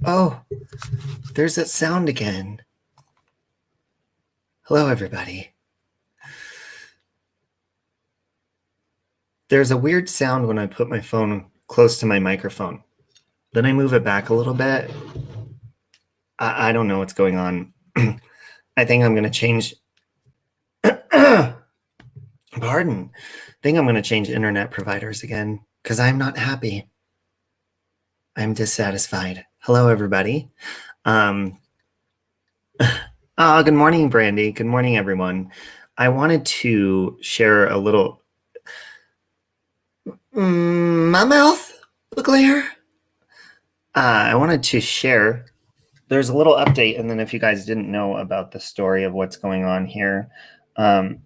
Oh, there's that sound again. Hello, everybody. There's a weird sound when I put my phone close to my microphone. Then I move it back a little bit. I don't know what's going on. I think I'm going to change. Pardon. I think I'm going to change internet providers again because I'm not happy. I'm dissatisfied. Hello, everybody. Good morning, Brandy. Good morning, everyone. I wanted to share a little. My mouth, the glare. I wanted to share. There's a little update, and then if you guys didn't know about the story of what's going on here, let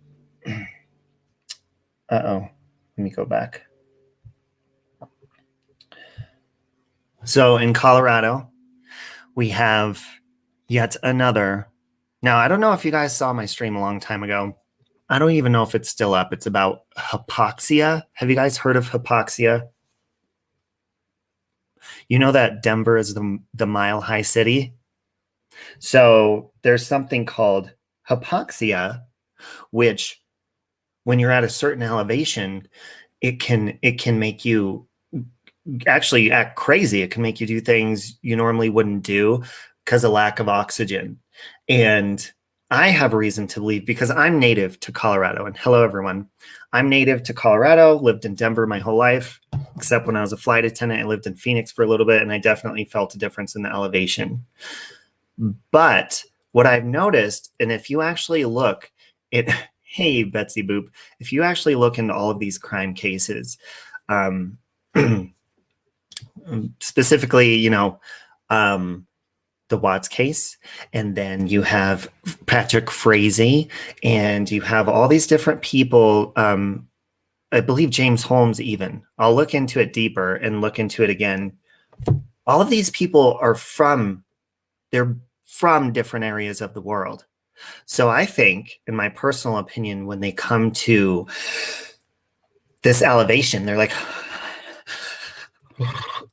me go back. So in Colorado, we have yet another. Now, I don't know if you guys saw my stream a long time ago. I don't even know if it's still up. It's about hypoxia. Have you guys heard of hypoxia? You know that Denver is the mile high city? So there's something called hypoxia, which when you're at a certain elevation, it can make you actually act crazy. It can make you do things you normally wouldn't do because of lack of oxygen. And I have a reason to believe because I'm native to Colorado. And hello, everyone. I'm native to Colorado, lived in Denver my whole life, except when I was a flight attendant. I lived in Phoenix for a little bit, and I definitely felt a difference in the elevation. But what I've noticed, and if you actually look at, hey, Betsy Boop, if you actually look into all of these crime cases, specifically, the Watts case, and then you have Patrick Frazee, and you have all these different people. I believe James Holmes even. I'll look into it deeper and look into it again. All of these people are they're from different areas of the world. So I think, in my personal opinion, when they come to this elevation, they're like,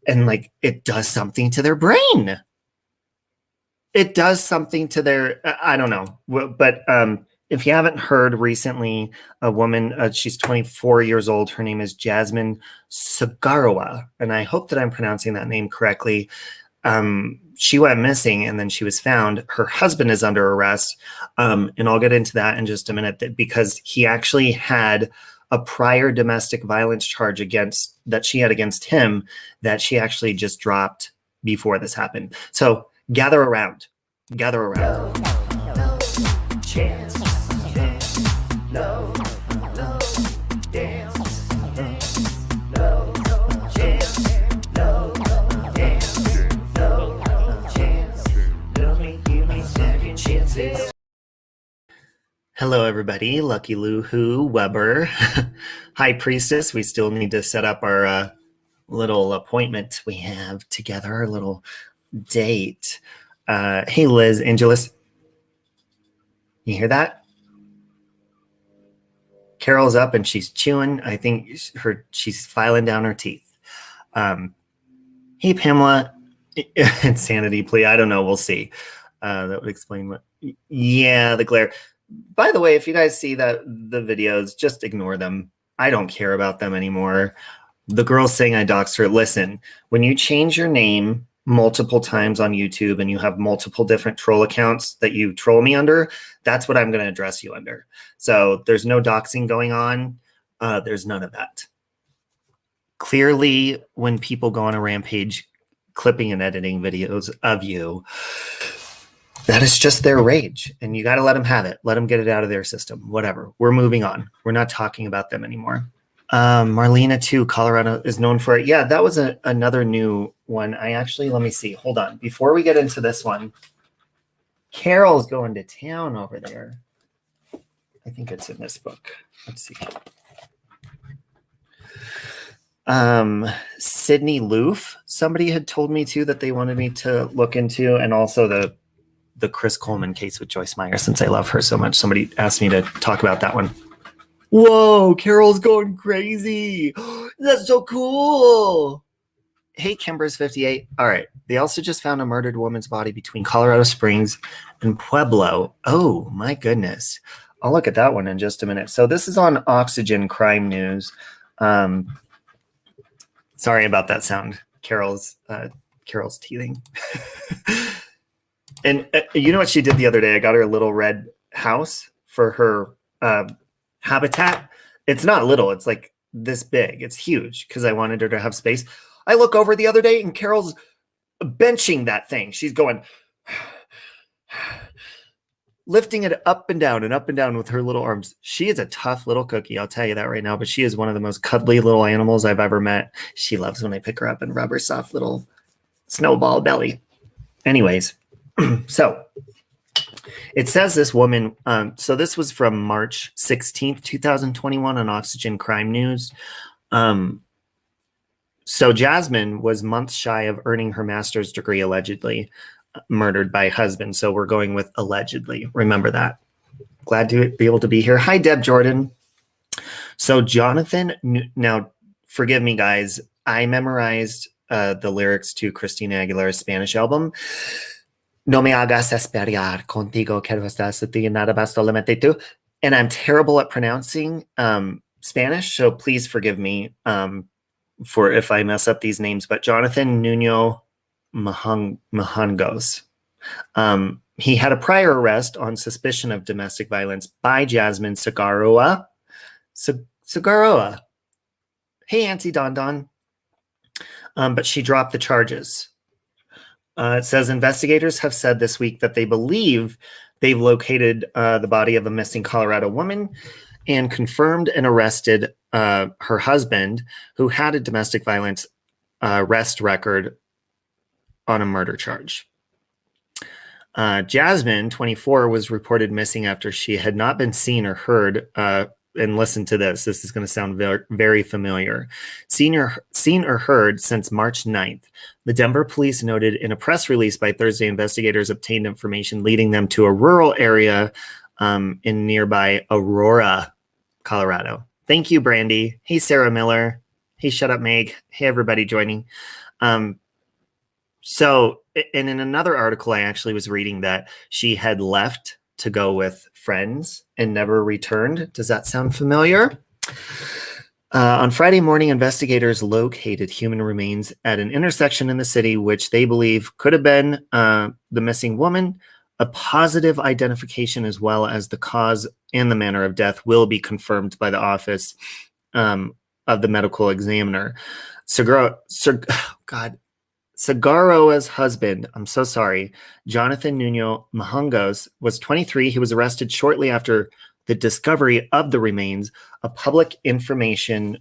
and like it does something to their brain. It does something to their, I don't know. But if you haven't heard recently, a woman, she's 24 years old. Her name is Jasmin Cigarroa. And I hope that I'm pronouncing that name correctly. She went missing and then she was found. Her husband is under arrest. And I'll get into that in just a minute because he actually had a prior domestic violence charge that she had against him that she actually just dropped before this happened. So gather around. No chance. No dance. No chance. No dance. No chance. Don't give me second chances. Hello, everybody. Lucky Lou Who Weber. High Priestess. We still need to set up our little appointment we have together, our little date. Hey, Liz Angeles. You hear that? Carol's up and she's chewing. I think she's filing down her teeth. Hey, Pamela. Insanity plea. I don't know. We'll see. That would explain what. Yeah, the glare. By the way, if you guys see the videos, just ignore them. I don't care about them anymore. The girl saying I doxed her. Listen, when you change your name multiple times on YouTube and you have multiple different troll accounts that you troll me under, that's what I'm going to address you under. So there's no doxing going on. There's none of that. Clearly, when people go on a rampage, clipping and editing videos of you, that is just their rage, and you got to let them have it. Let them get it out of their system. Whatever. We're moving on. We're not talking about them anymore. Marlena too, Colorado is known for it. Yeah, that was another new one. Let me see. Hold on. Before we get into this one, Carol's going to town over there. I think it's in this book. Let's see. Sydney Loof, somebody had told me too that they wanted me to look into, and also the Chris Coleman case with Joyce Meyer, since I love her so much. Somebody asked me to talk about that one. Whoa, Carol's going crazy. That's so cool. Hey, Kimber's 58. All right. They also just found a murdered woman's body between Colorado Springs and Pueblo. Oh, my goodness. I'll look at that one in just a minute. So this is on Oxygen Crime News. Sorry about that sound. Carol's teething. And you know what she did the other day? I got her a little red house for her habitat. It's not little. It's like this big. It's huge because I wanted her to have space. I look over the other day and Carol's benching that thing. She's going, lifting it up and down with her little arms. She is a tough little cookie. I'll tell you that right now. But she is one of the most cuddly little animals I've ever met. She loves when I pick her up and rub her soft little snowball belly. Anyways, so it says this woman, so this was from March 16th, 2021 on Oxygen Crime News. So Jasmin was months shy of earning her master's degree, allegedly murdered by husband. So we're going with allegedly. Remember that. Glad to be able to be here. Hi, Deb Jordan. So Jonathan, now forgive me, guys. I memorized the lyrics to Christina Aguilera's Spanish album. No me hagas esperar, contigo quiero estar, sin ti nada más solamente tú. And I'm terrible at pronouncing Spanish, so please forgive me for if I mess up these names. But Jonathan Nuno Mahangos. He had a prior arrest on suspicion of domestic violence by Jasmin Cigarroa. Cigarroa. Hey, Auntie Don Don. But she dropped the charges. It says investigators have said this week that they believe they've located the body of a missing Colorado woman and confirmed and arrested her husband, who had a domestic violence arrest record on a murder charge. Jasmin, 24, was reported missing after she had not been seen or heard. And listen to this. This is going to sound very, very familiar. Seen or heard since March 9th. The Denver police noted in a press release by Thursday, investigators obtained information leading them to a rural area in nearby Aurora, Colorado. Thank you, Brandy. Hey, Sarah Miller. Hey, Shut Up, Meg. Hey, everybody joining. So, and in another article, I actually was reading that she had left to go with friends and never returned. Does that sound familiar? On Friday morning, investigators located human remains at an intersection in the city, which they believe could have been the missing woman. A positive identification as well as the cause and the manner of death will be confirmed by the office of the medical examiner. Cigarroa's husband, I'm so sorry, Jonathan Nuno Mahangos, was 23. He was arrested shortly after the discovery of the remains. A public information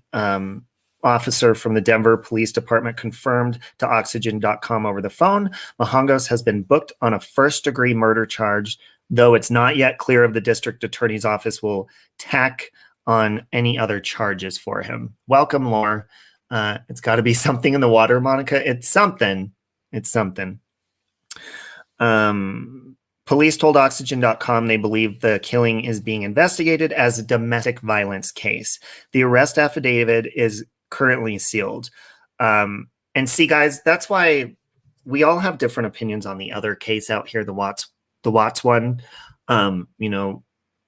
officer from the Denver Police Department confirmed to Oxygen.com over the phone. Mahangos has been booked on a first-degree murder charge, though it's not yet clear if the district attorney's office will tack on any other charges for him. Welcome, Laura. It's got to be something in the water, Monica. It's something. It's something. Police told Oxygen.com they believe the killing is being investigated as a domestic violence case. The arrest affidavit is currently sealed. And see, guys, that's why we all have different opinions on the other case out here, the Watts one. You know,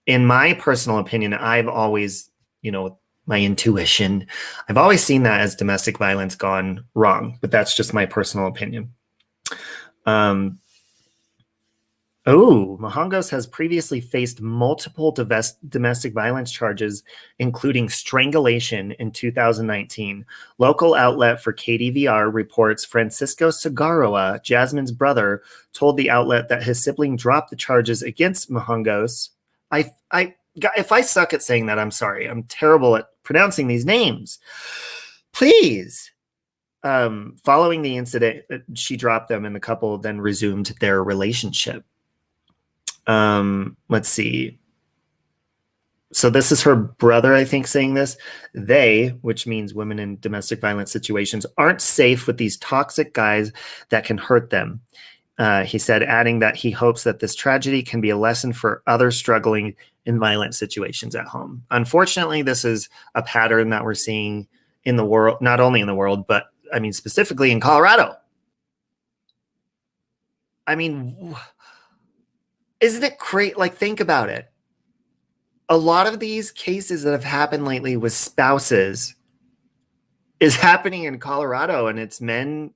in my personal opinion, I've always, you know, my intuition, I've always seen that as domestic violence gone wrong, but that's just my personal opinion. Mahangos has previously faced multiple domestic violence charges, including strangulation in 2019. Local outlet for KDVR reports Francisco Cigarroa, Jasmin's brother, told the outlet that his sibling dropped the charges against Mahangos. If I suck at saying that, I'm sorry. I'm terrible at pronouncing these names. Please. Following the incident, she dropped them and the couple then resumed their relationship. Let's see. So this is her brother, I think, saying this. They, which means women in domestic violence situations, aren't safe with these toxic guys that can hurt them. He said, adding that he hopes that this tragedy can be a lesson for others struggling in violent situations at home. Unfortunately, this is a pattern that we're seeing in the world, not only in the world, but I mean, specifically in Colorado. I mean, isn't it great? Like, think about it. A lot of these cases that have happened lately with spouses is happening in Colorado, and it's men,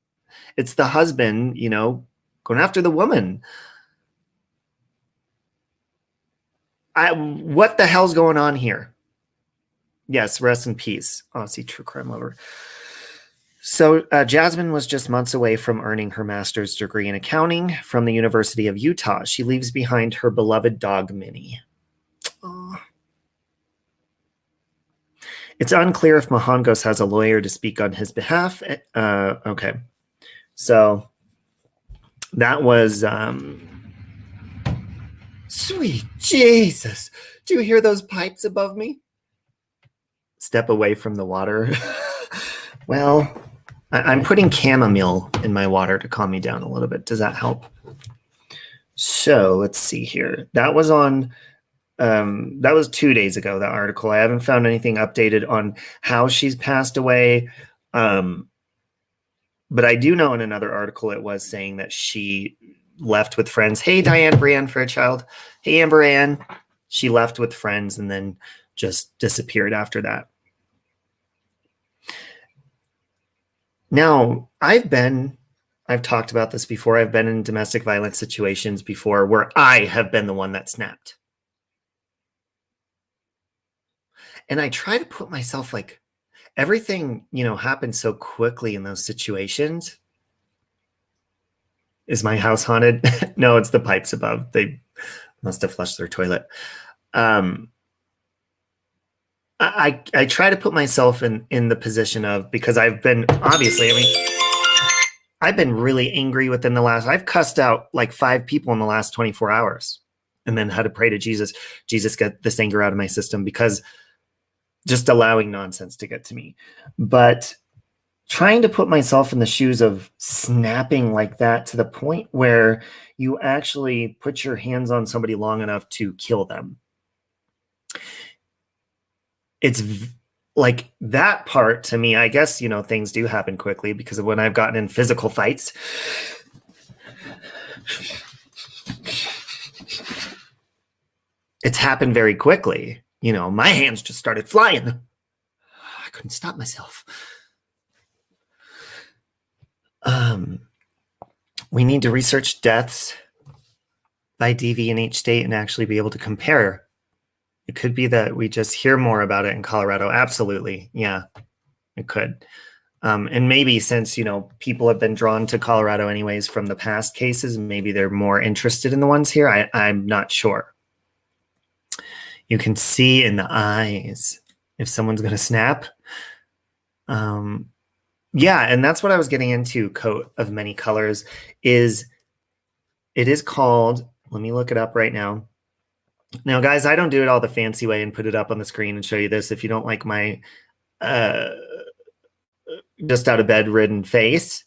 it's the husband, you know, going after the woman. What the hell's going on here? Yes, rest in peace. Oh, see, true crime lover. So Jasmin was just months away from earning her master's degree in accounting from the University of Utah. She leaves behind her beloved dog, Minnie. Oh. It's unclear if Mahangos has a lawyer to speak on his behalf. Okay. So that was... Sweet Jesus. Do you hear those pipes above me? Step away from the water. Well, I'm putting chamomile in my water to calm me down a little bit. Does that help? So let's see here. That was on, that was 2 days ago, that article. I haven't found anything updated on how she's passed away. But I do know in another article it was saying that she left with friends. Hey, Diane Brienne Fairchild. Hey, Amber Ann. She left with friends and then just disappeared after that. Now, I've talked about this before. I've been in domestic violence situations before where I have been the one that snapped. And I try to put myself like, everything, you know, happens so quickly in those situations. Is my house haunted? No, it's the pipes above. They must have flushed their toilet. I try to put myself in the position of, because I've been, obviously, I mean, I've been really angry within the last, I've cussed out like 5 people in the last 24 hours and then had to pray to Jesus. Jesus, get this anger out of my system, because just allowing nonsense to get to me. But trying to put myself in the shoes of snapping like that to the point where you actually put your hands on somebody long enough to kill them. It's like that part to me, I guess, you know, things do happen quickly because of when I've gotten in physical fights. It's happened very quickly. You know, my hands just started flying. I couldn't stop myself. We need to research deaths by DV in each state and actually be able to compare. It could be that we just hear more about it in Colorado. Absolutely. Yeah, it could. And maybe since, you know, people have been drawn to Colorado anyways from the past cases, maybe they're more interested in the ones here. I'm not sure. You can see in the eyes if someone's going to snap. Yeah, and that's what I was getting into, Coat of Many Colors, it is called, let me look it up right now. Now, guys, I don't do it all the fancy way and put it up on the screen and show you this. If you don't like my just out of bed ridden face,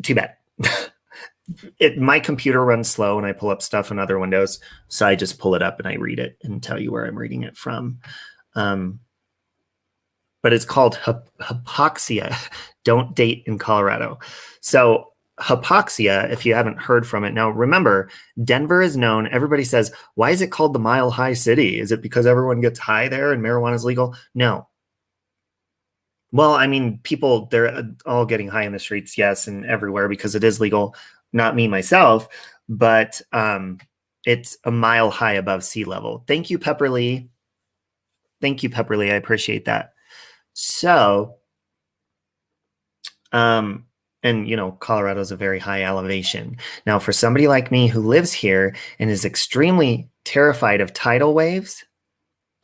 too bad. My computer runs slow and I pull up stuff in other windows. So I just pull it up and I read it and tell you where I'm reading it from. But it's called hypoxia. Don't date in Colorado. So hypoxia, if you haven't heard from it. Now, remember, Denver is known. Everybody says, why is it called the Mile High City? Is it because everyone gets high there and marijuana is legal? No. Well, I mean, people, they're all getting high in the streets, yes, and everywhere because it is legal. Not me, myself, but it's a mile high above sea level. Thank you, Pepperly. Thank you, Pepperly. I appreciate that. So, and you know, Colorado is a very high elevation. Now, for somebody like me who lives here and is extremely terrified of tidal waves,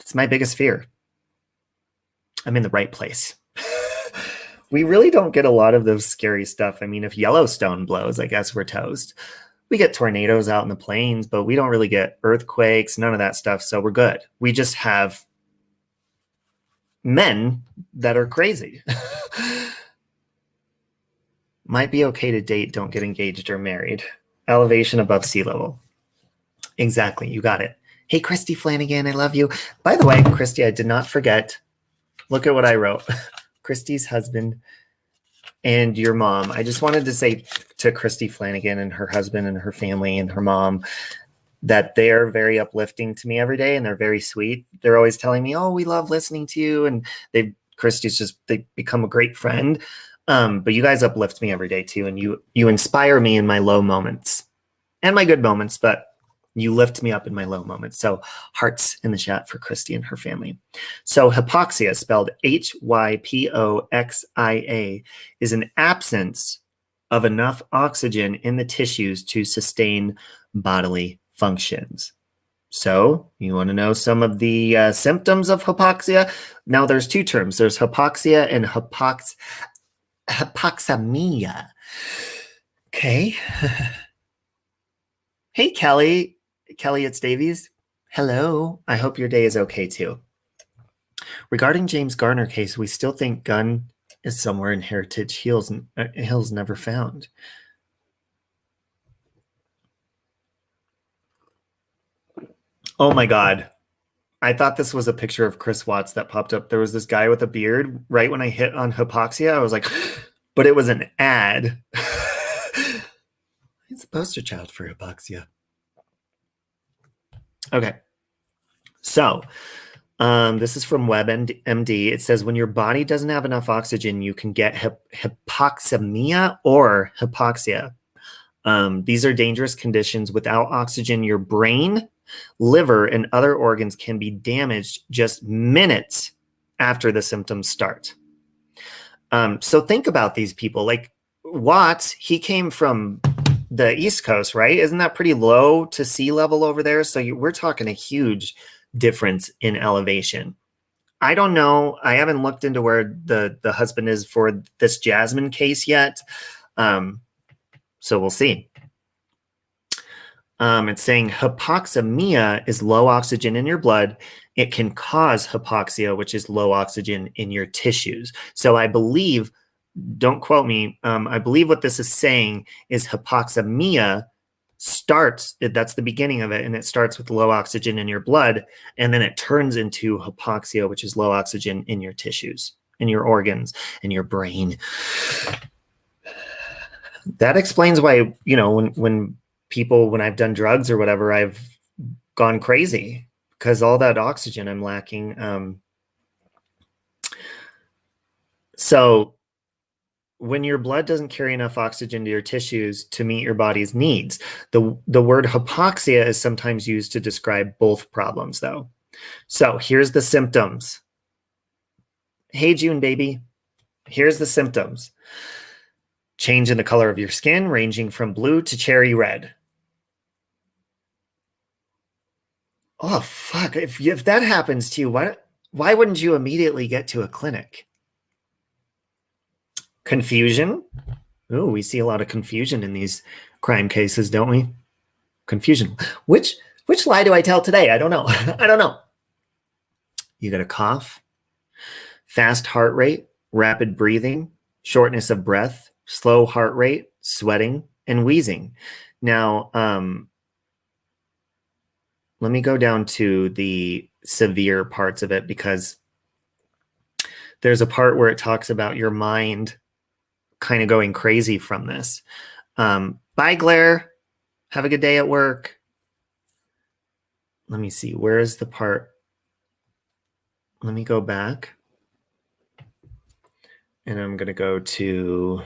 it's my biggest fear. I'm in the right place. We really don't get a lot of those scary stuff. I mean, if Yellowstone blows, I guess we're toast. We get tornadoes out in the plains, but we don't really get earthquakes, none of that stuff. So we're good. We just have men that are crazy. Might be okay to date, don't get engaged or married. Elevation above sea level. Exactly, you got it. Hey, Christy Flanagan, I love you. By the way, Christy, I did not forget. Look at what I wrote. Christy's husband and your mom. I just wanted to say to Christy Flanagan and her husband and her family and her mom that they're very uplifting to me every day, and they're very sweet. They're always telling me, "Oh, we love listening to you," and they become a great friend. But you guys uplift me every day too, and you inspire me in my low moments and my good moments, but you lift me up in my low moments. So hearts in the chat for Christy and her family. So hypoxia, spelled Hypoxia, is an absence of enough oxygen in the tissues to sustain bodily functions. So you want to know some of the symptoms of hypoxia? Now there's two terms. There's hypoxia and hypoxemia. Okay. Hey, Kelly. Kelly, it's Davies. Hello. I hope your day is okay too. Regarding James Garner case, we still think gun is somewhere in Heritage Hills never found. Oh my God. I thought this was a picture of Chris Watts that popped up. There was this guy with a beard right when I hit on hypoxia. I was like, but it was an ad. It's a poster child for hypoxia. Okay. So this is from WebMD. It says when your body doesn't have enough oxygen, you can get hypoxemia or hypoxia. These are dangerous conditions. Without oxygen, your brain, liver, and other organs can be damaged just minutes after the symptoms start. So think about these people. Like Watts, he came from the East Coast, right? Isn't that pretty low to sea level over there? So we're talking a huge difference in elevation. I don't know. I haven't looked into where the husband is for this Jasmin case yet. So we'll see. It's saying hypoxemia is low oxygen in your blood. It can cause hypoxia, which is low oxygen in your tissues. So I believe, don't quote me, I believe what this is saying is hypoxemia starts, that's the beginning of it, and it starts with low oxygen in your blood, and then it turns into hypoxia, which is low oxygen in your tissues, in your organs, in your brain. That explains why, you know, when I've done drugs or whatever, I've gone crazy because all that oxygen I'm lacking. So when your blood doesn't carry enough oxygen to your tissues to meet your body's needs, the word hypoxia is sometimes used to describe both problems, though. So here's the symptoms. Hey, June baby. Here's the symptoms. Change in the color of your skin, ranging from blue to cherry red. Oh, fuck. If that happens to you, why wouldn't you immediately get to a clinic? Confusion. Ooh, we see a lot of confusion in these crime cases, don't we? Confusion. Which lie do I tell today? I don't know. I don't know. You got a cough, fast heart rate, rapid breathing, shortness of breath, slow heart rate, sweating, and wheezing. Now, let me go down to the severe parts of it, because there's a part where it talks about your mind kind of going crazy from this. Bye, Glare. Have a good day at work. Let me see. Where is the part? Let me go back. And I'm going to go to...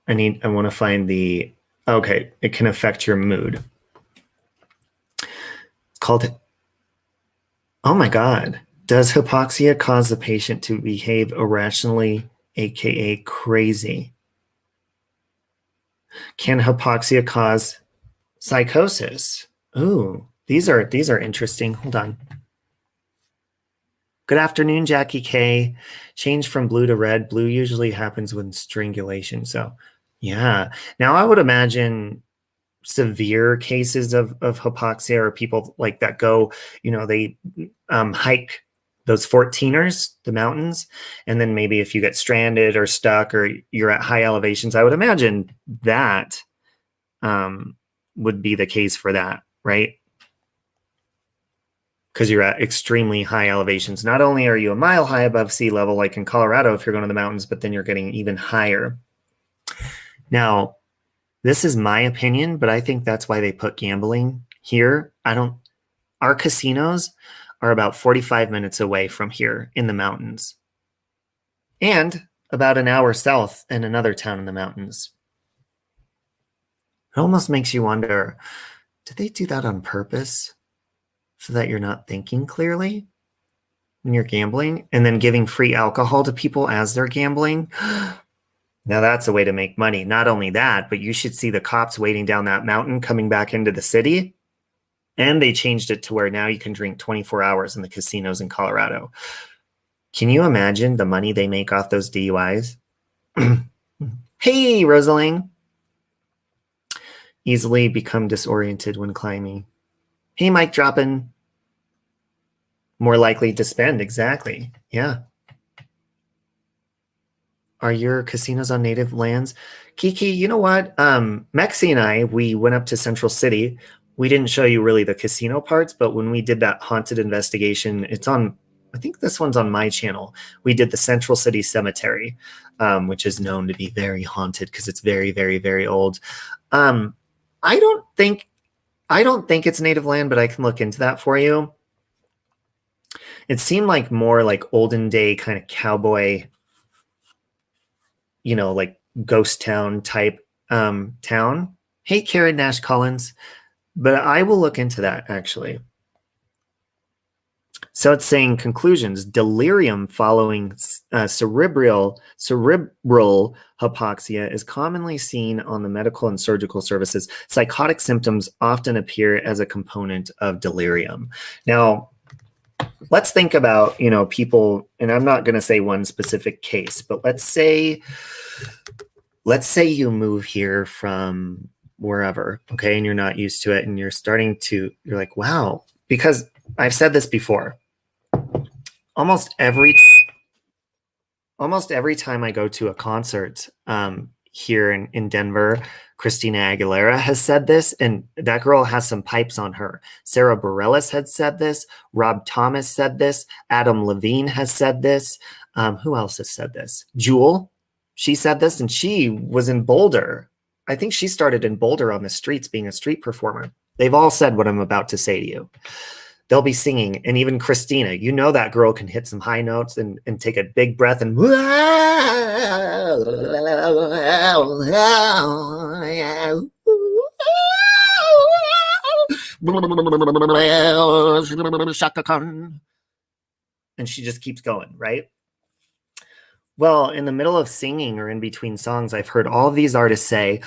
I want to find the... Okay, it can affect your mood. It's called... Oh my God. Does hypoxia cause the patient to behave irrationally, aka crazy? Can hypoxia cause psychosis? Ooh, these are interesting. Hold on. Good afternoon, Jackie K. Change from blue to red. Blue usually happens with strangulation. So, yeah. Now, I would imagine severe cases of hypoxia or people like that go, you know, they hike those 14ers, the mountains, and then maybe if you get stranded or stuck or you're at high elevations, I would imagine that would be the case for that, right? because you're at extremely high elevations. Not only are you a mile high above sea level, like in Colorado, if you're going to the mountains, but then you're getting even higher. Now, this is my opinion, but I think that's why they put gambling here. Our casinos are about 45 minutes away from here in the mountains, and about an hour south in another town in the mountains. It almost makes you wonder, did they do that on purpose so that you're not thinking clearly when you're gambling, and then giving free alcohol to people as they're gambling? Now that's a way to make money. Not only that, but you should see the cops waiting down that mountain coming back into the city. And they changed it to where now you can drink 24 hours in the casinos in Colorado. Can you imagine the money they make off those DUIs? Hey, Rosaling. Easily become disoriented when climbing. Hey, Mike dropping. More likely to spend. Exactly. Yeah. Are your casinos on native lands? Kiki, you know what? Mexi and I, we went up to Central City. We didn't show you really the casino parts, but when we did that haunted investigation, it's on, I think this one's on my channel. We did the Central City Cemetery, which is known to be very haunted because it's very, very, very old. I don't think it's native land, but I can look into that for you. It seemed like more like olden day kind of cowboy, you know, like ghost town type town. Hey, Karen Nash Collins. But I will look into that actually. So it's saying conclusions: delirium following cerebral hypoxia is commonly seen on the medical and surgical services. Psychotic symptoms often appear as a component of delirium. Now, let's think about, you know, people, and I'm not going to say one specific case, but let's say you move here from wherever, okay, and you're not used to it, and you're like, wow, because I've said this before. Almost every time I go to a concert here in Denver, Christina Aguilera has said this, and that girl has some pipes on her. Sarah Bareilles had said this. Rob Thomas said this. Adam Levine has said this. Who else has said this? Jewel, she said this, and she was in Boulder. I think she started in Boulder on the streets being a street performer. They've all said what I'm about to say to you. They'll be singing, and even Christina, you know that girl can hit some high notes and take a big breath and Shaka Khan. And she just keeps going, right? Well, in the middle of singing or in between songs, I've heard all of these artists say,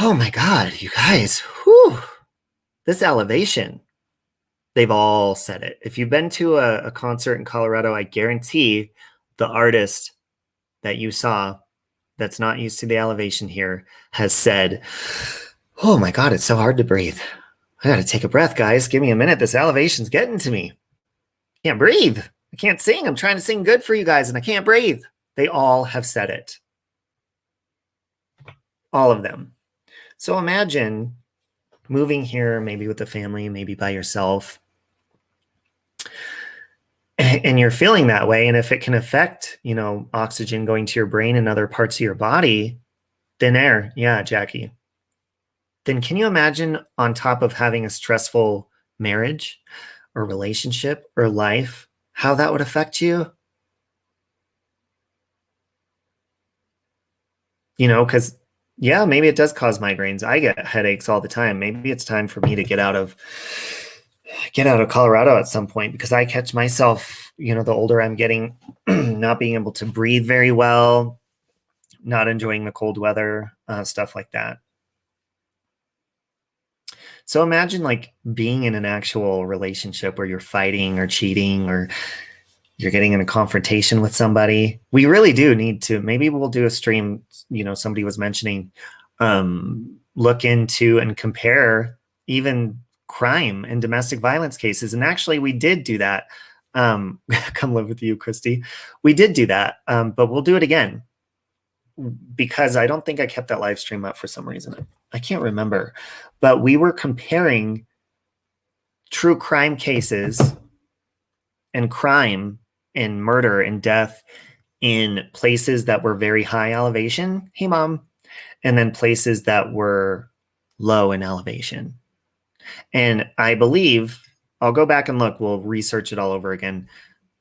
oh my God, you guys, whew, this elevation. They've all said it. If you've been to a concert in Colorado, I guarantee the artist that you saw that's not used to the elevation here has said, oh my God, it's so hard to breathe. I got to take a breath, guys. Give me a minute. This elevation's getting to me. I can't breathe. I can't sing. I'm trying to sing good for you guys, and I can't breathe. They all have said it. All of them. So imagine moving here, maybe with a family, maybe by yourself, and you're feeling that way. And if it can affect, you know, oxygen going to your brain and other parts of your body, thin air. Yeah, Jackie. Then can you imagine on top of having a stressful marriage or relationship or life, how that would affect you? You know, because yeah, maybe it does cause migraines. I get headaches all the time. Maybe it's time for me to get out of Colorado at some point, because I catch myself, you know, the older I'm getting, not being able to breathe very well, not enjoying the cold weather, stuff like that. So imagine like being in an actual relationship where you're fighting or cheating, or you're getting in a confrontation with somebody. We really do need to, maybe we'll do a stream, you know, somebody was mentioning, look into and compare even crime and domestic violence cases. And actually we did do that. Come live with you, Christy. We did do that, but we'll do it again, because I don't think I kept that live stream up for some reason. I can't remember, but we were comparing true crime cases and crime and murder and death in places that were very high elevation. Hey, Mom. And then places that were low in elevation. And I believe, I'll go back and look, we'll research it all over again.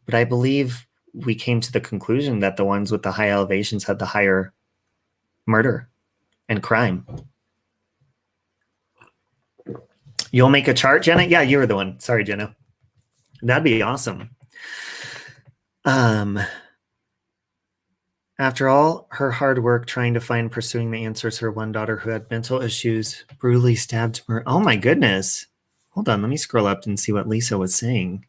But I believe we came to the conclusion that the ones with the high elevations had the higher murder and crime. You'll make a chart, Jenna? Yeah, you were the one. Sorry, Jenna. That'd be awesome. After all her hard work trying to find pursuing the answers, her one daughter who had mental issues brutally stabbed her. Oh my goodness. Hold on, let me scroll up and see what Lisa was saying.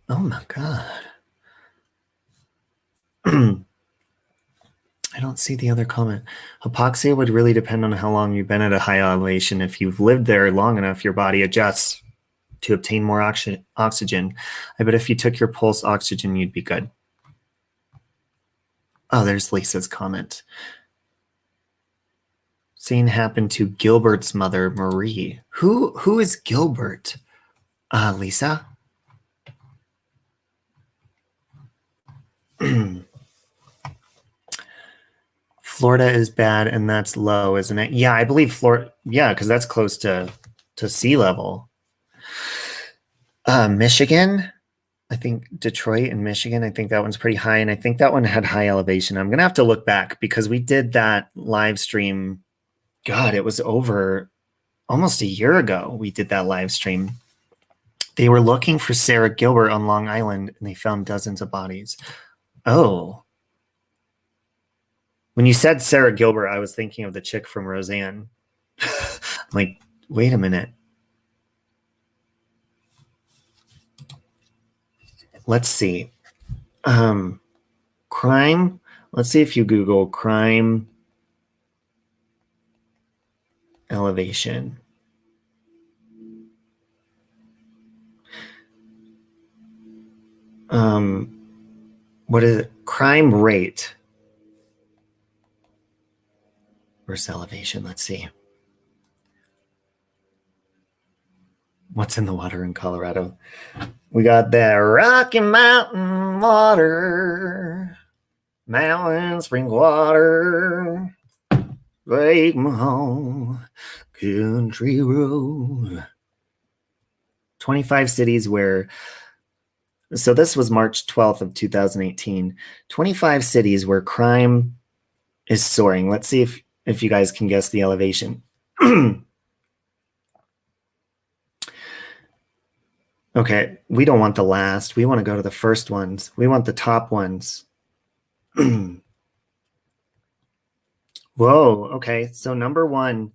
Oh my God. I don't see the other comment. Hypoxia would really depend on how long you've been at a high elevation. If you've lived there long enough, your body adjusts to obtain more oxygen. I bet if you took your pulse oxygen, you'd be good. Oh, there's Lisa's comment. Same happened to Gilbert's mother, Marie. Who is Gilbert? Lisa? Florida is bad and that's low, isn't it? Yeah, I believe Florida. Yeah, because that's close to sea level. Michigan, I think Detroit and Michigan, I think that one's pretty high. And I think that one had high elevation. I'm going to have to look back because we did that live stream. God, it was over almost a year ago. We did that live stream. They were looking for Sarah Gilbert on Long Island and they found dozens of bodies. Oh. When you said Sarah Gilbert, I was thinking of the chick from Roseanne. I'm like, wait a minute. Let's see. Crime. Let's see if you Google crime elevation. What is it? Crime rate versus elevation. Let's see. What's in the water in Colorado? We got that Rocky Mountain water, mountain spring water, Lake Mahone, country road. 25 cities where, so this was March 12th of 2018. 25 cities where crime is soaring. Let's see if you guys can guess the elevation. Okay, we don't want the last. We want to go to the first ones. We want the top ones. Whoa, okay. So number one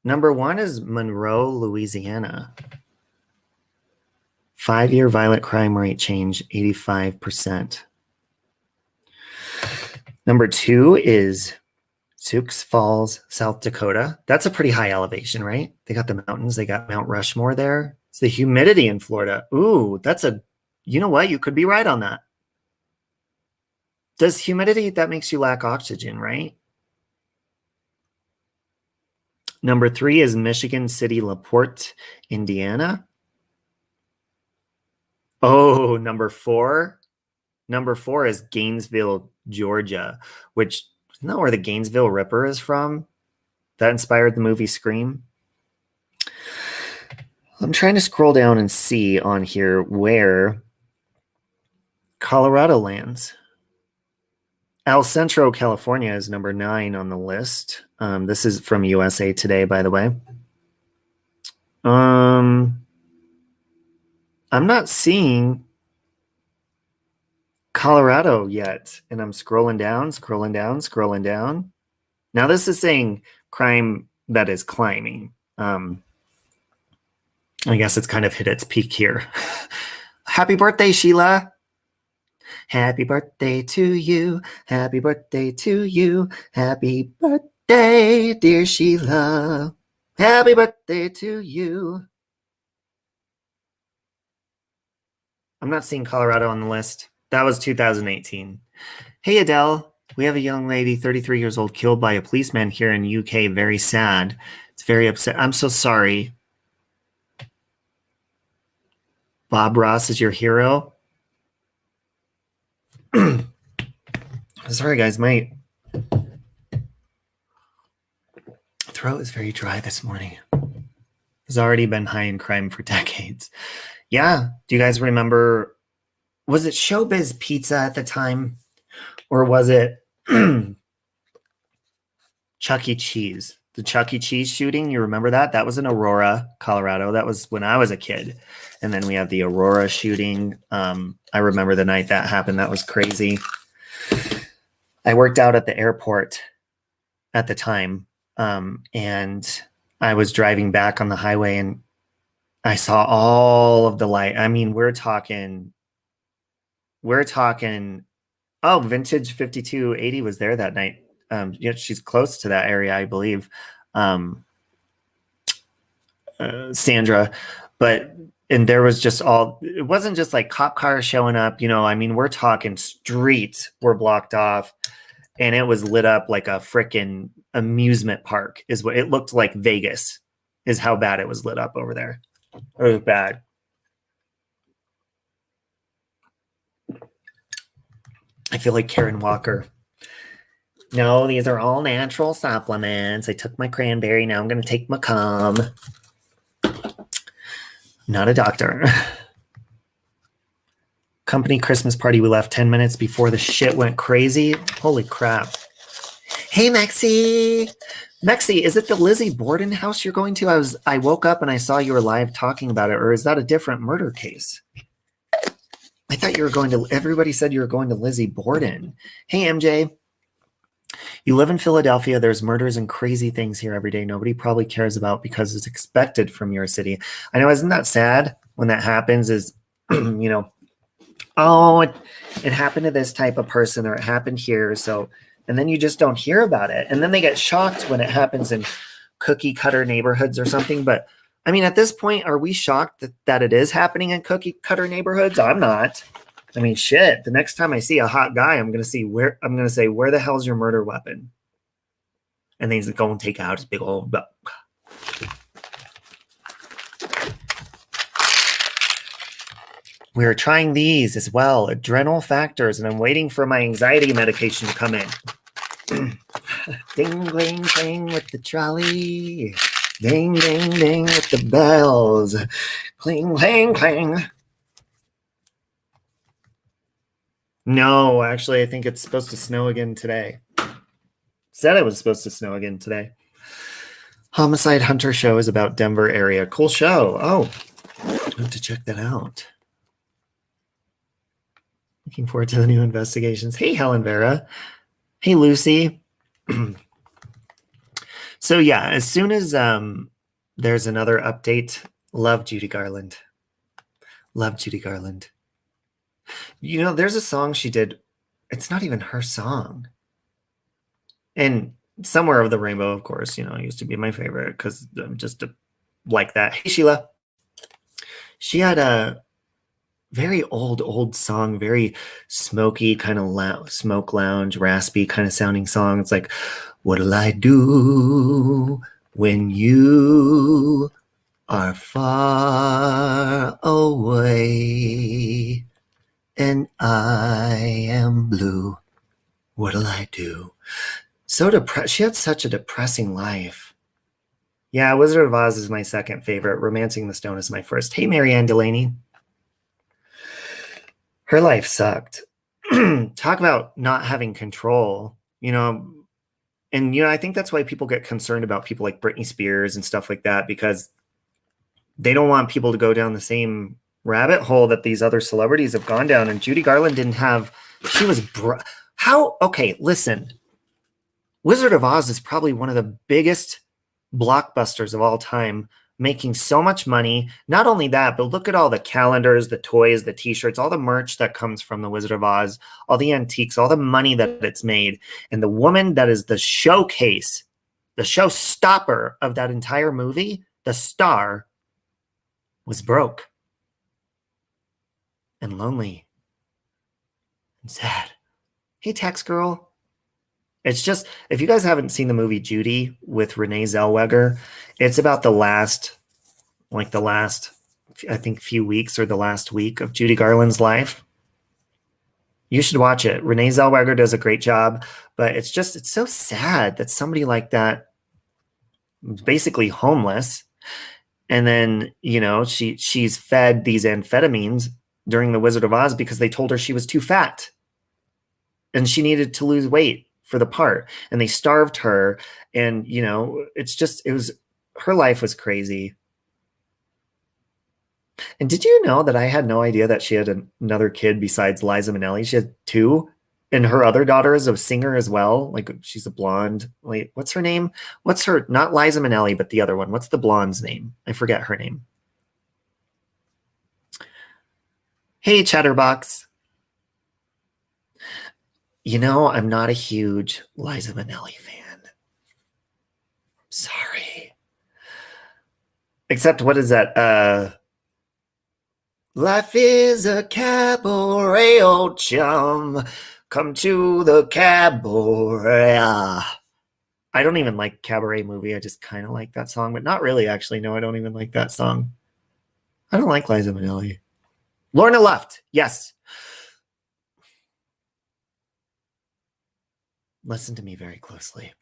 is Monroe, Louisiana. 5-year violent crime rate change, 85%. Number 2 is Sioux Falls, South Dakota. That's a pretty high elevation, right? They got the mountains. They got Mount Rushmore there. It's the humidity in Florida. Ooh, you know what? You could be right on that. Does humidity, that makes you lack oxygen, right? Number 3 is Michigan City, LaPorte, Indiana. Oh, number 4 is Gainesville, Georgia, which isn't that where the Gainesville Ripper is from? That inspired the movie Scream. I'm trying to scroll down and see on here where Colorado lands. El Centro, California is number 9 on the list. This is from USA Today, by the way. I'm not seeing Colorado yet. And I'm scrolling down. Now this is saying crime that is climbing. I guess it's kind of hit its peak here. Happy birthday, Sheila. Happy birthday to you. Happy birthday to you. Happy birthday, dear Sheila. Happy birthday to you. I'm not seeing Colorado on the list. That was 2018. Hey, Adele. We have a young lady, 33 years old, killed by a policeman here in UK. Very sad. It's very upset. I'm so sorry. Bob Ross is your hero. Sorry, guys. My throat is very dry this morning. It's already been high in crime for decades. Yeah. Do you guys remember? Was it Showbiz Pizza at the time? Or was it Chuck E. Cheese? The Chuck E. Cheese shooting? You remember that? That was in Aurora, Colorado. That was when I was a kid. And then we have the Aurora shooting. I remember the night that happened. That was crazy. I worked out at the airport at the time. And I was driving back on the highway and I saw all of the light. I mean, we're talking, oh, Vintage 5280 was there that night. Yeah, she's close to that area, I believe. Sandra, and there was just it wasn't just like cop cars showing up, you know, I mean, we're talking streets were blocked off and it was lit up like a freaking amusement park is what it looked like. Vegas is how bad it was lit up over there. It was bad. I feel like Karen Walker. No, these are all natural supplements. I took my cranberry. Now I'm going to take my cum. Not a doctor. Company Christmas party. We left 10 minutes before the shit went crazy. Holy crap. Hey, Mexi. Mexi, is it the Lizzie Borden house you're going to? I woke up and I saw you were live talking about it. Or is that a different murder case? I thought you were going to, everybody said you were going to Lizzie Borden. Hey, MJ. You live in Philadelphia. There's murders and crazy things here every day. Nobody probably cares about because it's expected from your city. I know, isn't that sad when that happens is, you know, oh, it happened to this type of person or it happened here. So, and then you just don't hear about it. And then they get shocked when it happens in cookie cutter neighborhoods or something. But I mean, at this point, are we shocked that it is happening in cookie cutter neighborhoods? I'm not. I mean, shit. The next time I see a hot guy, I'm gonna say, where the hell's your murder weapon? And then he's gonna go and take out his big old. We're trying these as well, adrenal factors, and I'm waiting for my anxiety medication to come in. Ding, ding, ding with the trolley. Ding, ding, ding with the bells. Cling, clang, clang. No, actually, I think it's supposed to snow again today. Said it was supposed to snow again today. Homicide Hunter show is about Denver area. Cool show. Oh, I have to check that out. Looking forward to the new investigations. Hey, Helen Vera. Hey, Lucy. So yeah, as soon as there's another update, love Judy Garland. Love Judy Garland. You know, there's a song she did. It's not even her song. And Somewhere Over the Rainbow, of course, you know, used to be my favorite because I'm just like that. Hey, Sheila. She had a very old song, very smoky, kind of smoke lounge, raspy kind of sounding song. It's like, what'll I do when you are far away and I am blue? What'll I do? So depressed. She had such a depressing life. Yeah, Wizard of Oz is my second favorite. Romancing the Stone is my first. Hey, Marianne Delaney. Her life sucked. Talk about not having control, you know. And, you know, I think that's why people get concerned about people like Britney Spears and stuff like that, because they don't want people to go down the same rabbit hole that these other celebrities have gone down. And Judy Garland didn't have, she was, okay, listen. Wizard of Oz is probably one of the biggest blockbusters of all time, making so much money. Not only that, but look at all the calendars, the toys, the t-shirts, all the merch that comes from the Wizard of Oz, all the antiques, all the money that it's made. And the woman that is the showcase, the showstopper of that entire movie, the star, was broke and lonely and sad. Hey, tax girl. It's just, if you guys haven't seen the movie Judy with Renee Zellweger, it's about the last, I think, few weeks or the last week of Judy Garland's life. You should watch it. Renee Zellweger does a great job, but it's so sad that somebody like that is basically homeless. And then, she's fed these amphetamines during The Wizard of Oz because they told her she was too fat and she needed to lose weight for the part. And they starved her. And, her life was crazy. And did you know that I had no idea that she had another kid besides Liza Minnelli? She had two, and her other daughter is a singer as well. Like, she's a blonde. Wait, what's her name? Not Liza Minnelli, but the other one. What's the blonde's name? I forget her name. Hey, Chatterbox. I'm not a huge Liza Minnelli fan. Sorry. Except, what is that? Life is a cabaret, old chum. Come to the cabaret. I don't even like Cabaret Movie. I just kind of like that song, but not really, actually. No, I don't even like that song. I don't like Liza Minnelli. Lorna Luft. Yes. Listen to me very closely.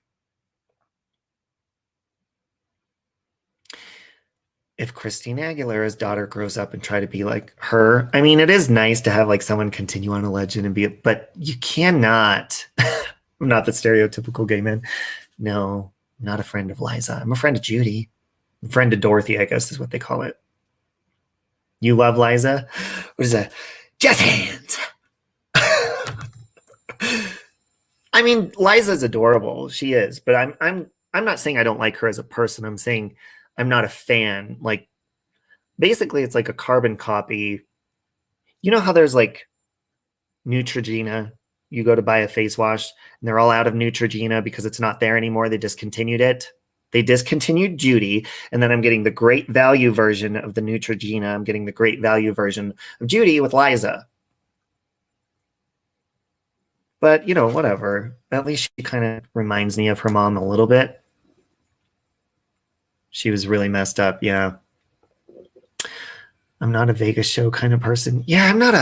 If Christina Aguilera's daughter grows up and try to be like her, I mean, it is nice to have like someone continue on a legend and but you cannot. I'm not the stereotypical gay man. No, I'm not a friend of Liza. I'm a friend of Judy. I'm a friend of Dorothy, I guess is what they call it. You love Liza? What is that? Jazz hands. I mean, Liza's adorable. She is, but I'm not saying I don't like her as a person. I'm saying I'm not a fan. Like, basically, it's like a carbon copy. You know how there's like Neutrogena? You go to buy a face wash, and they're all out of Neutrogena because it's not there anymore. They discontinued it. They discontinued Judy, and then I'm getting the great value version of the Neutrogena. I'm getting the great value version of Judy with Liza. But, whatever. At least she kind of reminds me of her mom a little bit. She was really messed up, yeah. I'm not a Vegas show kind of person. Yeah, I'm not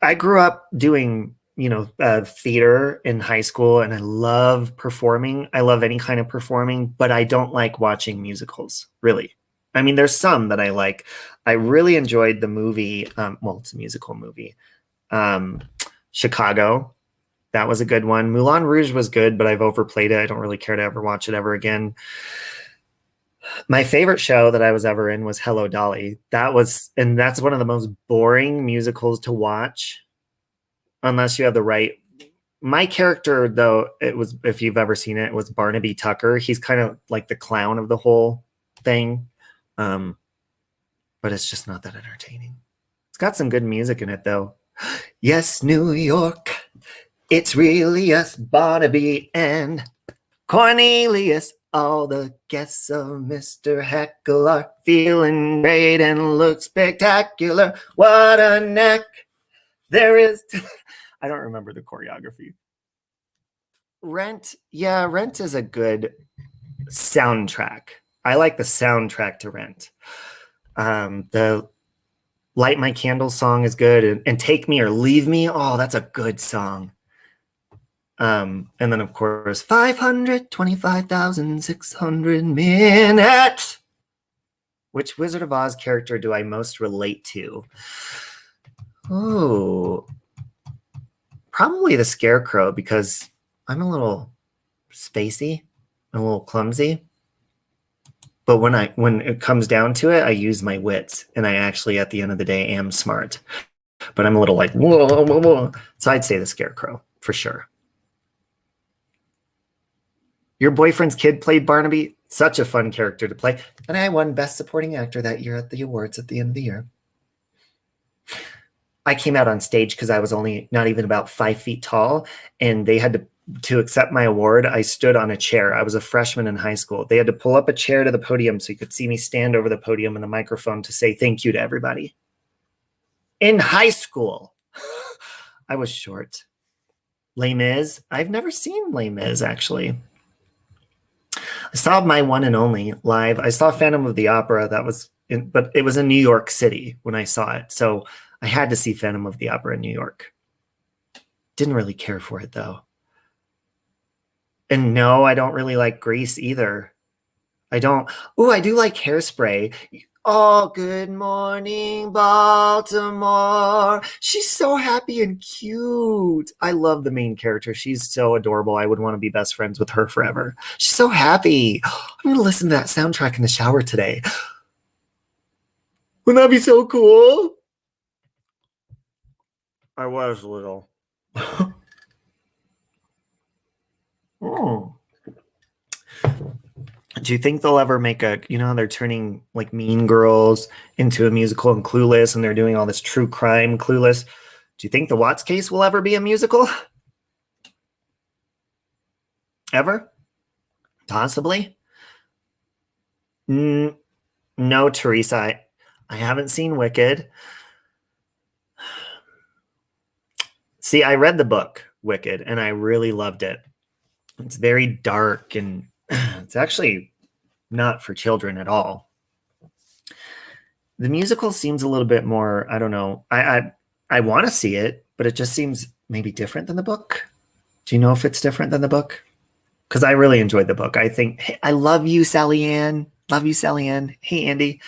I grew up doing, theater in high school, and I love performing. I love any kind of performing, but I don't like watching musicals, really. I mean, there's some that I like. I really enjoyed the movie. It's a musical movie. Chicago. That was a good one. Moulin Rouge was good, but I've overplayed it. I don't really care to ever watch it ever again. My favorite show that I was ever in was Hello, Dolly. That's one of the most boring musicals to watch unless you have the right. My character, though, it was, if you've ever seen it, was Barnaby Tucker. He's kind of like the clown of the whole thing. But it's just not that entertaining. It's got some good music in it, though. Yes, New York, it's really us, Barnaby and Cornelius. All the guests of Mr. Heckle are feeling great and look spectacular. What a neck there is. I don't remember the choreography. Rent is a good soundtrack. I like the soundtrack to Rent. The Light My Candle song is good, and Take Me or Leave Me. Oh, that's a good song. And then, of course, 525,600 minutes. Which Wizard of Oz character do I most relate to? Oh, probably the Scarecrow, because I'm a little spacey, a little clumsy. But when it comes down to it, I use my wits, and I actually, at the end of the day, am smart. But I'm a little like, whoa, whoa, whoa. So I'd say the Scarecrow, for sure. Your boyfriend's kid played Barnaby. Such a fun character to play. And I won Best Supporting Actor that year at the awards at the end of the year. I came out on stage because I was only not even about 5 feet tall, and they had to accept my award. I stood on a chair. I was a freshman in high school. They had to pull up a chair to the podium so you could see me stand over the podium and the microphone to say thank you to everybody. In high school, I was short. Les Mis. I've never seen Les Mis, actually. I saw my one and only live. I saw Phantom of the Opera. But it was in New York City when I saw it. So I had to see Phantom of the Opera in New York. Didn't really care for it, though. And no, I don't really like Grease either. I don't. Oh, I do like Hairspray. Oh, good morning, Baltimore. She's so happy and cute. I love the main character. She's so adorable. I would want to be best friends with her forever. She's so happy. I'm going to listen to that soundtrack in the shower today. Wouldn't that be so cool? I was little. Oh. Do you think they'll ever make they're turning like Mean Girls into a musical and Clueless, and they're doing all this true crime Clueless? Do you think the Watts case will ever be a musical? Ever? Possibly? No, Teresa. I haven't seen Wicked. See, I read the book, Wicked, and I really loved it. It's very dark, and it's actually not for children at all. The musical seems a little bit more, I don't know. I want to see it, but it just seems maybe different than the book. Do you know if it's different than the book? Because I really enjoyed the book. I think, hey, I love you, Sally Ann. Love you, Sally Ann. Hey, Andy.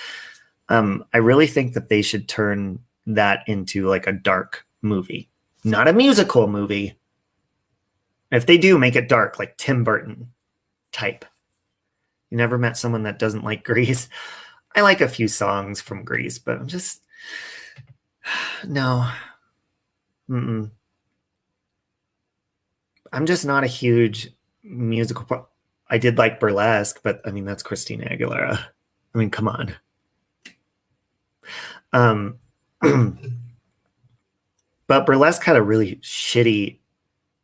I really think that they should turn that into like a dark movie, not a musical movie. If they do, make it dark, like Tim Burton type. You never met someone that doesn't like Grease? I like a few songs from Grease, but I'm just no. I'm just not a huge musical. I did like Burlesque, but I mean that's Christina Aguilera. I mean, come on. But Burlesque had a really shitty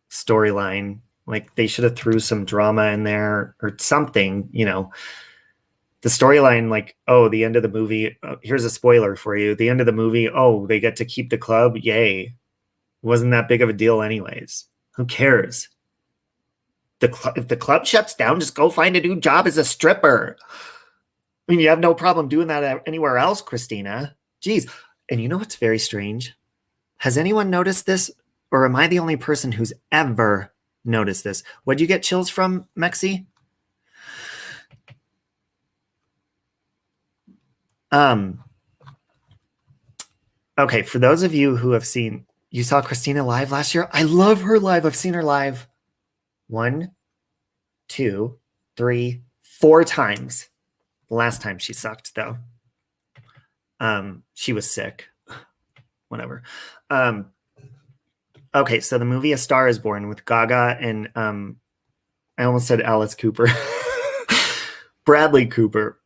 storyline. Like they should have threw some drama in there or something, the storyline, like, oh, the end of the movie, here's a spoiler for you. The end of the movie, oh, they get to keep the club. Yay. Wasn't that big of a deal anyways. Who cares? If the club shuts down, just go find a new job as a stripper. I mean, you have no problem doing that anywhere else, Christina. Jeez. And you know what's very strange? Has anyone noticed this? Or am I the only person who's ever noticed this? What'd you get chills from, Mexi? Okay, for those of you who have you saw Christina live last year? I love her live. I've seen her live 1, 2, 3, 4 times. The last time she sucked, though. She was sick. Whatever. Okay, so the movie A Star Is Born with Gaga and I almost said Alice Cooper. Bradley Cooper.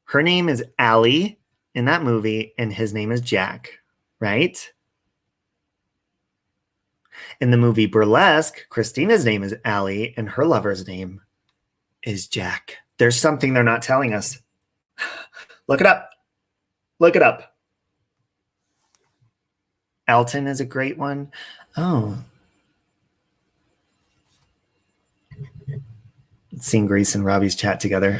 Her name is Allie in that movie, and his name is Jack, right? In the movie Burlesque, Christina's name is Allie, and her lover's name is Jack. There's something they're not telling us. Look it up. Look it up. Elton is a great one. Oh. Let's sing Grace and Robbie's chat together.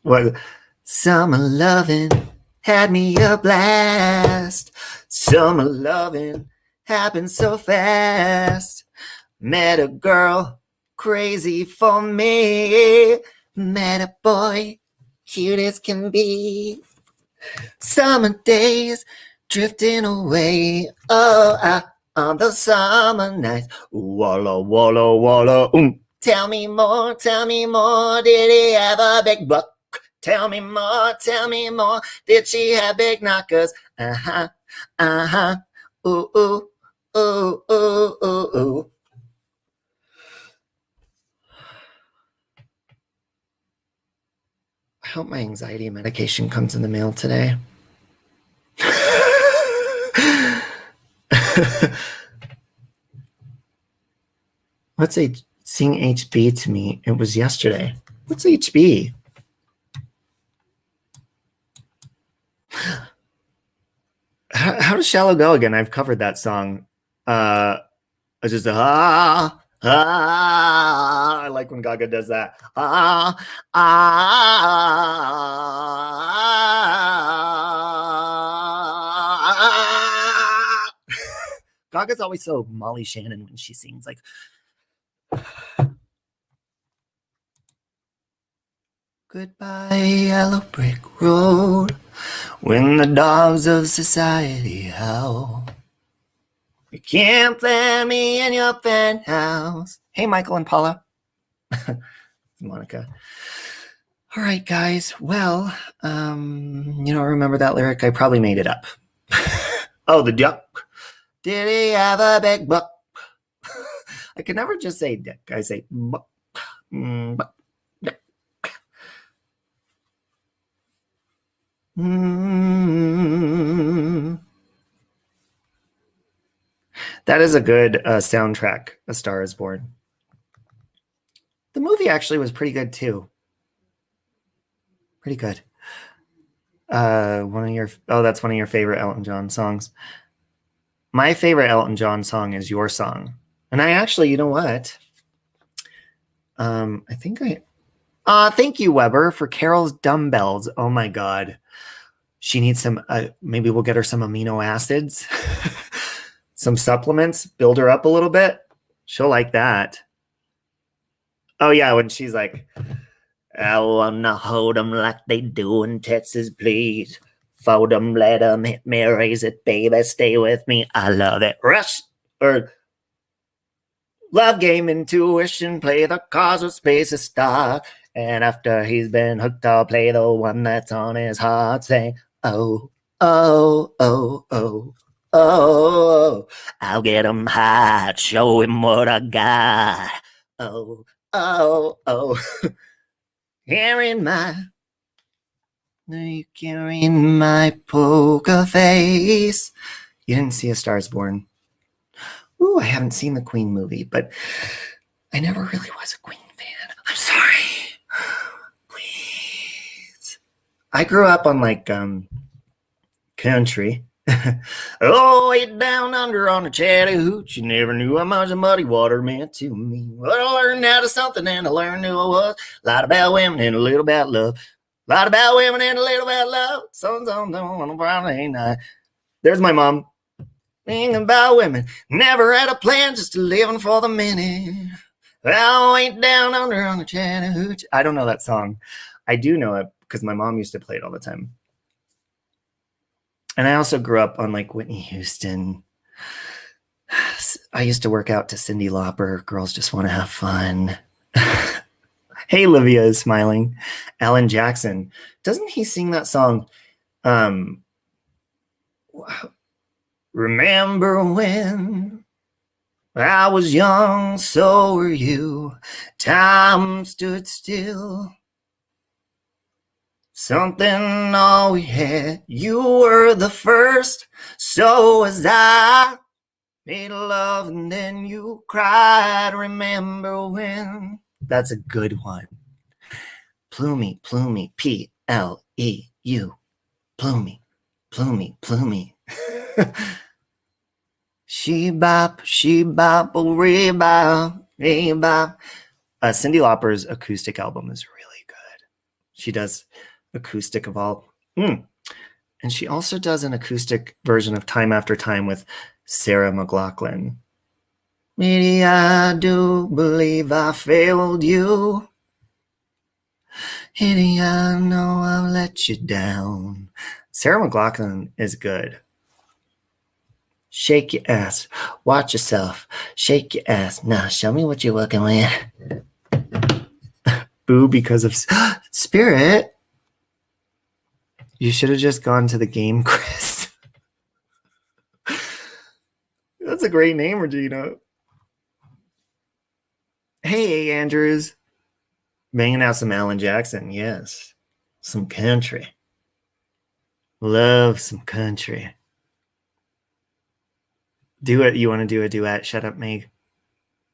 What? Summer loving had me a blast. Summer loving happened so fast. Met a girl crazy for me. Met a boy cute as can be. Summer days drifting away. Oh, on those summer nights. Walla, walla, walla, Tell me more, did he have a big buck? Tell me more, did she have big knockers? Uh-huh, uh-huh, ooh, ooh, ooh, ooh, ooh, ooh. I hope my anxiety medication comes in the mail today. What's sing HB to me? It was yesterday. What's HB? How does Shallow go again? I've covered that song. It's just I like when Gaga does that. Gaga's always so Molly Shannon when she sings, like. Goodbye, yellow brick road, when the dogs of society howl. You can't let me in your penthouse. Hey, Michael and Paula. Monica. All right, guys. Well, remember that lyric? I probably made it up. Oh, the duck. Did he have a big buck? I can never just say dick. I say buck. Buck. That is a good soundtrack, A Star is Born. The movie actually was pretty good too. Pretty good. That's one of your favorite Elton John songs. My favorite Elton John song is Your Song. And I actually, you know what? Thank you, Weber, for Carol's dumbbells. Oh my God. She needs some, maybe we'll get her some amino acids, some supplements, build her up a little bit. She'll like that. Oh yeah, when she's like, I wanna hold them like they do in Texas, please. Fold them, let them hit me, raise it, baby, stay with me. I love it. Rush, or love game, intuition, play the cards with space, a star. And after he's been hooked, I'll play the one that's on his heart, saying, oh, oh, oh, oh, oh. I'll get him high, show him what I got. Oh, oh, oh. Carrying my poker face. You didn't see A Star is Born. Ooh, I haven't seen the Queen movie, but I never really was a Queen fan. I'm sorry. Please. I grew up on like country. Oh, way down under on the Chattahoochee, never knew how much the muddy water meant to me. But I learned out of something, and I learned who I was. A lot about women and a little about love. A lot about women and a little about love. Songs on a Friday night. There's my mom. Thinking about women. Never had a plan, just living for the minute. Well, way down under on the Chattahoochee. I don't know that song. I do know it because my mom used to play it all the time. And I also grew up on like Whitney Houston. I used to work out to Cyndi Lauper. Girls Just Want to Have Fun. Hey, Livia is smiling. Alan Jackson. Doesn't he sing that song? Remember when I was young, so were you. Time stood still. Something all we had. You were the first, so was I. Made love and then you cried. Remember when? That's a good one. Plumey, Plumey, P-L-E-U. Plumey, Plumey, Plumey. She bop, oh, re-bop. Cyndi Lauper's acoustic album is really good. She does acoustic of all. And she also does an acoustic version of Time After Time with Sarah McLachlan. Maybe I do believe I failed you. Maybe I know I've let you down. Sarah McLachlan is good. Shake your ass. Watch yourself. Shake your ass. Now, show me what you're working with. Boo because of Spirit. You should have just gone to the game, Chris. That's a great name, Regina. Hey, Andrews. Banging out some Alan Jackson. Yes. Some country. Love some country. Do it. You want to do a duet? Shut up, Meg.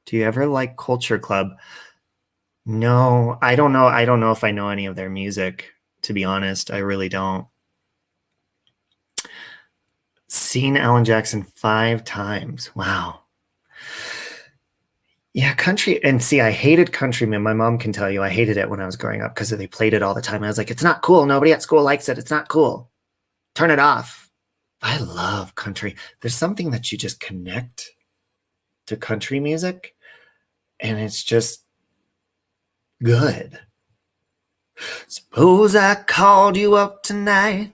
Do you ever like Culture Club? No, I don't know. I don't know if I know any of their music, to be honest. I really don't. Seen Alan Jackson 5 times. Wow. Yeah, country. And see, I hated country. My mom can tell you I hated it when I was growing up because they played it all the time. I was like, it's not cool. Nobody at school likes it. It's not cool. Turn it off. I love country. There's something that you just connect to country music, and it's just good. Suppose I called you up tonight,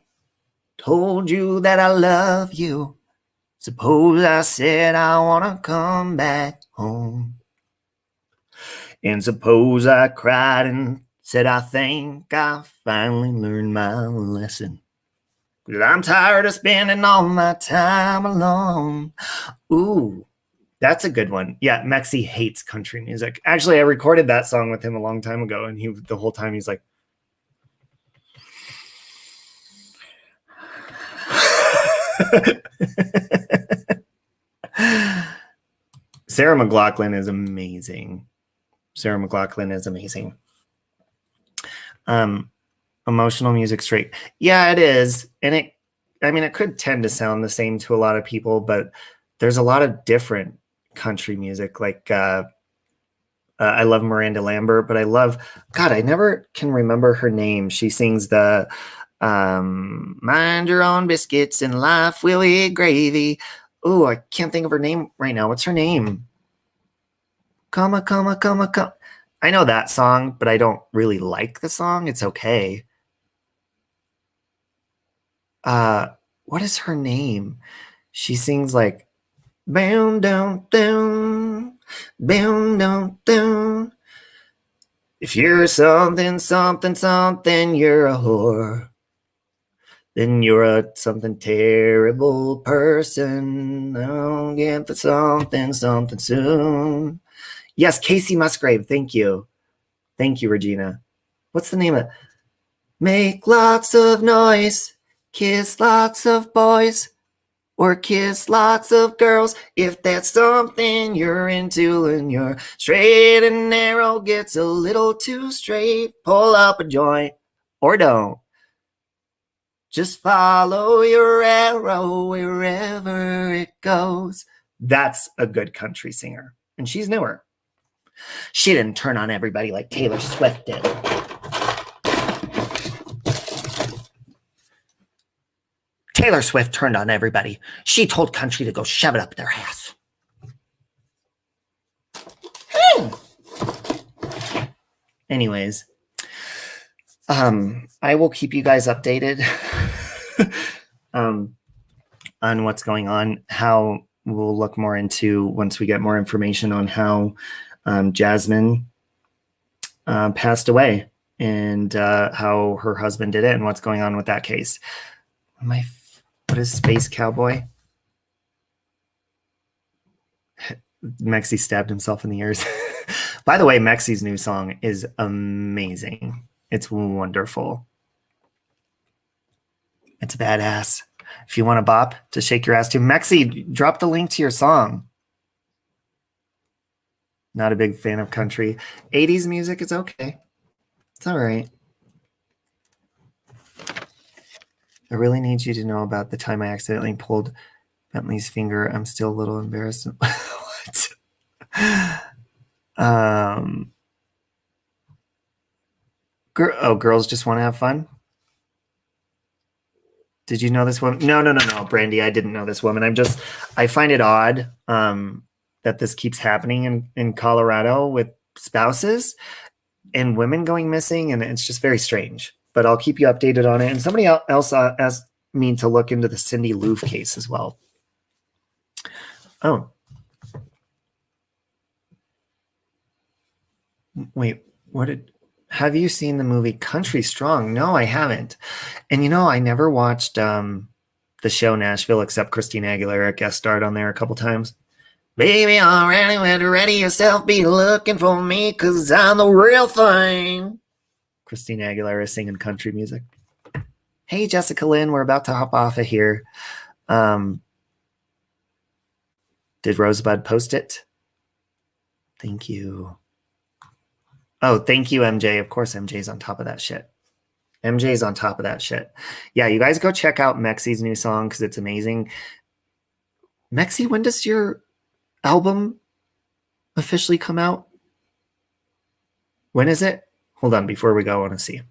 told you that I love you. Suppose I said I want to come back home. And suppose I cried and said I think I finally learned my lesson. 'Cause I'm tired of spending all my time alone. Ooh, that's a good one. Yeah, Mexi hates country music. Actually, I recorded that song with him a long time ago, and the whole time he's like, Sarah McLachlan is amazing. Sarah McLachlan is amazing. Emotional music straight. Yeah, it is. And it could tend to sound the same to a lot of people, but there's a lot of different country music. Like I love Miranda Lambert, but I never can remember her name. She sings the mind your own biscuits and life will eat gravy. Oh, I can't think of her name right now. What's her name? Come. I know that song, but I don't really like the song. It's okay. What is her name? She sings like bound down down, bound down down. If you're something, you're a whore. Then you're a something terrible person. I'll get the something soon. Yes, Casey Musgrave. Thank you. Thank you, Regina. What's the name of it? Make lots of noise, kiss lots of boys, or kiss lots of girls. If that's something you're into and you're straight and narrow gets a little too straight, pull up a joint or don't. Just follow your arrow wherever it goes. That's a good country singer. And she's newer. She didn't turn on everybody like Taylor Swift did. Taylor Swift turned on everybody. She told country to go shove it up their ass. Anyways, I will keep you guys updated on what's going on, how we'll look more into once we get more information on how Jasmin passed away and how her husband did it and what's going on with that case. What is Space Cowboy? Mexi stabbed himself in the ears. By the way, Mexi's new song is amazing. It's wonderful. It's badass. If you want a bop to shake your ass to, Mexi, drop the link to your song. Not a big fan of country. 80s music is okay. It's all right. I really need you to know about the time I accidentally pulled Bentley's finger. I'm still a little embarrassed. What? Girls just want to have fun? Did you know this woman? No, Brandy, I didn't know this woman. I find it odd that this keeps happening in Colorado with spouses and women going missing, and it's just very strange. But I'll keep you updated on it. And somebody else asked me to look into the Cindy Lou case as well. Oh. Wait, have you seen the movie Country Strong? No, I haven't. And I never watched the show Nashville except Christina Aguilera guest starred on there a couple times. Baby, already ready yourself, be looking for me, 'cause I'm the real thing. Christina Aguilera singing country music. Hey, Jessica Lynn, we're about to hop off of here. Did Rosebud post it? Thank you. Oh, thank you, MJ. Of course, MJ's on top of that shit. MJ's on top of that shit. Yeah, you guys go check out Mexi's new song because it's amazing. Mexi, when does your album officially come out? When is it? Hold on, before we go, I want to see.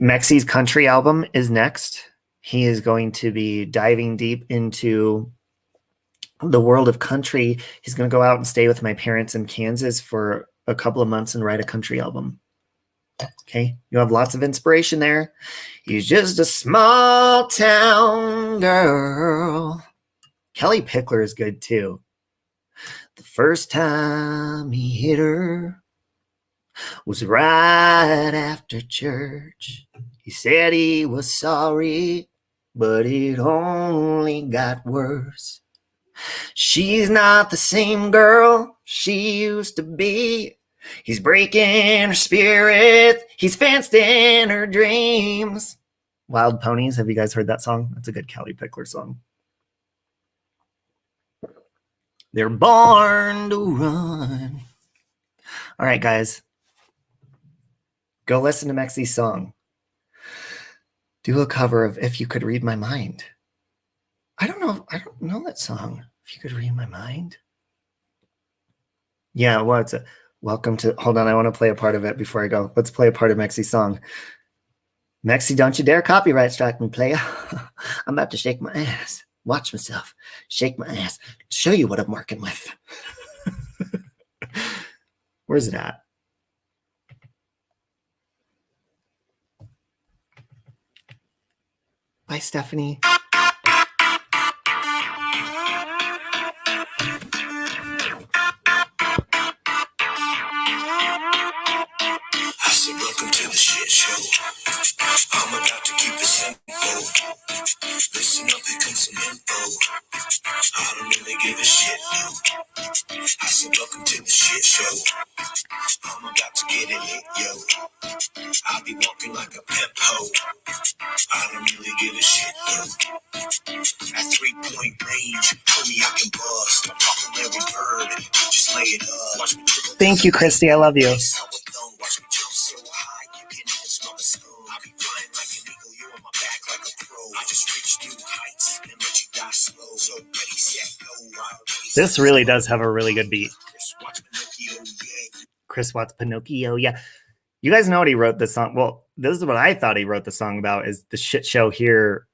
Mexi's country album is next. He is going to be diving deep into the world of country. He's going to go out and stay with my parents in Kansas for a couple of months and write a country album. Okay, you have lots of inspiration there. He's just a small town girl. Kelly Pickler is good too. The first time he hit her was right after church. He said he was sorry, but it only got worse. She's not the same girl she used to be. He's breaking her spirit. He's fenced in her dreams. Wild Ponies. Have you guys heard that song? That's a good Kelly Pickler song. They're born to run. All right, guys. Go listen to Mexi's song. Do a cover of If You Could Read My Mind. I don't know that song. If You Could Read My Mind. Yeah, well, it's a welcome to, hold on, I want to play a part of it before I go. Let's play a part of Mexi's song. Mexi, don't you dare copyright strike me, player. I'm about to shake my ass. Watch myself. Shake my ass. Show you what I'm working with. Where's it at? Bye, Stephanie. Welcome to the shit show. I'm about to keep it simple. Listen up, here comes some info. I don't really give a shit, no. I said, welcome to the shit show. I'm about to get it lit, yo. I'll be walking like a pimp hoe. I don't really give a shit, yo. At 3-point range, homie, I can bust. I'm talking every bird, just lay it up. Watch me triple. Thank you, Christy. I love you. Watch me jump so high, you can't even smell the snow. I'll be flying like an eagle, you on my back like a pro. I just reached new heights and let you die slow. So ready, set, go. This really does have a really good beat. Chris Watts Pinocchio, yeah. Chris Watts Pinocchio, yeah. You guys know what he wrote this song. Well, this is what I thought he wrote the song about, is the shit show here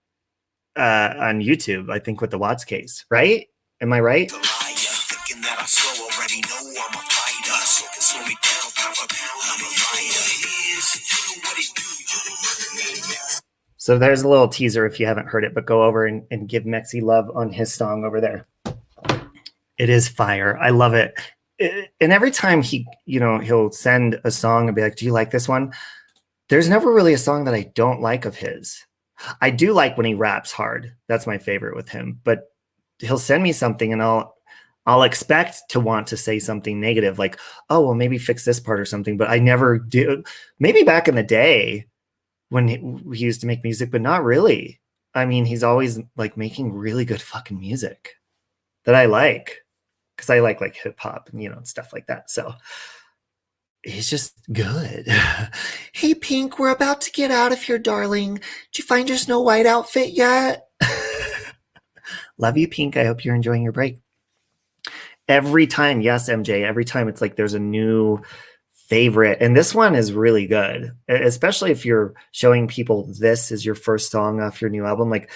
on YouTube, I think, with the Watts case, right? Am I right? Thinking that I'm slow, already know I'm a fighter. So can slow me down, pound for pound, I'm a rider. You know what it do, So there's a little teaser if you haven't heard it, but go over and give Mexi love on his song over there. It is fire. I love it. And every time he'll send a song and be like, do you like this one? There's never really a song that I don't like of his. I do like when he raps hard. That's my favorite with him. But he'll send me something and I'll expect to want to say something negative, like, oh, well, maybe fix this part or something. But I never do. Maybe back in the day when he used to make music, but not really. I mean, he's always like making really good fucking music that I like. Because I like hip hop and stuff like that. So he's just good. Hey, Pink, we're about to get out of here, darling. Did you find your Snow White outfit yet? Love you, Pink. I hope you're enjoying your break. Every time, yes, MJ, every time it's like there's a new favorite. And this one is really good, especially if you're showing people this is your first song off your new album. Like,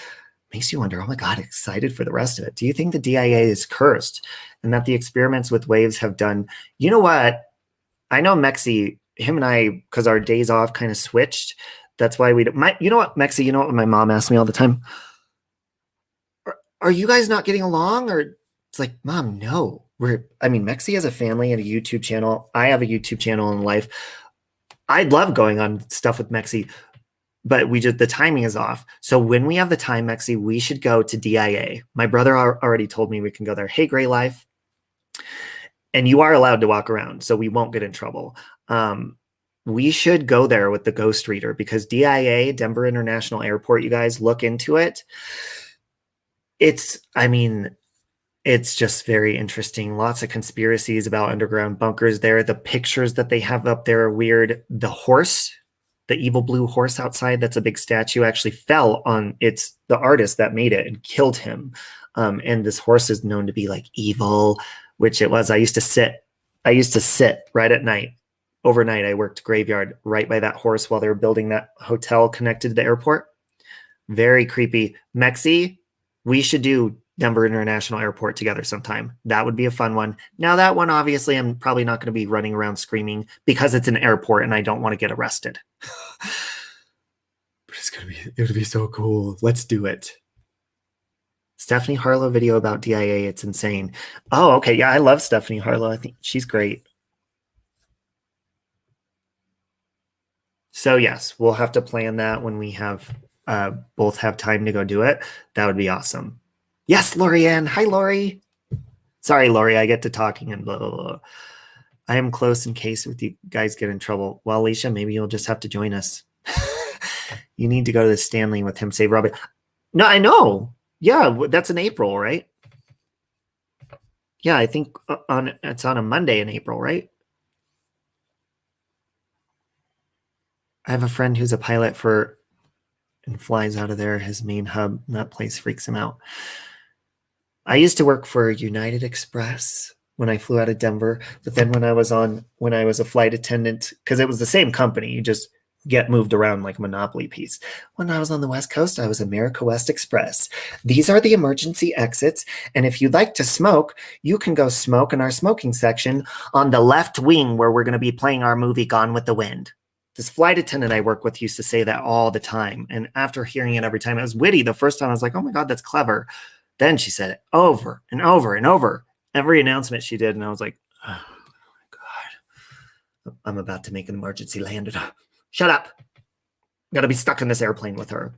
makes you wonder, oh my God, excited for the rest of it. Do you think the DIA is cursed and that the experiments with waves have done? You know what? I know Mexi, him and I, because our days off kind of switched. That's why you know what, Mexi, you know what my mom asks me all the time? Are you guys not getting along? Or it's like, Mom, no. Mexi has a family and a YouTube channel. I have a YouTube channel in life. I'd love going on stuff with Mexi, but the timing is off. So when we have the time, Mexi, we should go to DIA. My brother already told me we can go there. Hey, Gray Life. And you are allowed to walk around, so we won't get in trouble. We should go there with the Ghost Reader because DIA, Denver International Airport, you guys look into it. it's just very interesting. Lots of conspiracies about underground bunkers there. The pictures that they have up there are weird. The horse, the evil blue horse outside, that's a big statue, actually fell on it's the artist that made it and killed him. And this horse is known to be like evil, which it was. I used to sit right at night. Overnight, I worked graveyard right by that horse while they were building that hotel connected to the airport. Very creepy. Mexi, we should do Denver International Airport together sometime. That would be a fun one. Now that one, obviously, I'm probably not going to be running around screaming because it's an airport and I don't want to get arrested. But it would be so cool. Let's do it. Stephanie Harlow video about DIA. It's insane. Oh, okay. Yeah, I love Stephanie Harlow. I think she's great. So yes, we'll have to plan that when we have both have time to go do it. That would be awesome. Yes, Lorianne. Hi, Lori. Sorry, Lori, I get to talking and blah, blah, blah. I am close in case if you guys get in trouble. Well, Alicia, maybe you'll just have to join us. You need to go to the Stanley with him, save Robbie. No, I know. Yeah, that's in April, right? Yeah, I think it's on a Monday in April, right? I have a friend who's a pilot and flies out of there, his main hub. That place freaks him out. I used to work for United Express when I flew out of Denver, but then when I was a flight attendant, because it was the same company, you just get moved around like a Monopoly piece. When I was on the West Coast, I was America West Express. These are the emergency exits, and if you'd like to smoke, you can go smoke in our smoking section on the left wing where we're going to be playing our movie Gone with the Wind. This flight attendant I work with used to say that all the time, and after hearing it every time, it was witty. The first time I was like, oh my God, that's clever. Then she said it over and over and over. Every announcement she did, and I was like, oh my God, I'm about to make an emergency landing. Shut up. Got to be stuck in this airplane with her.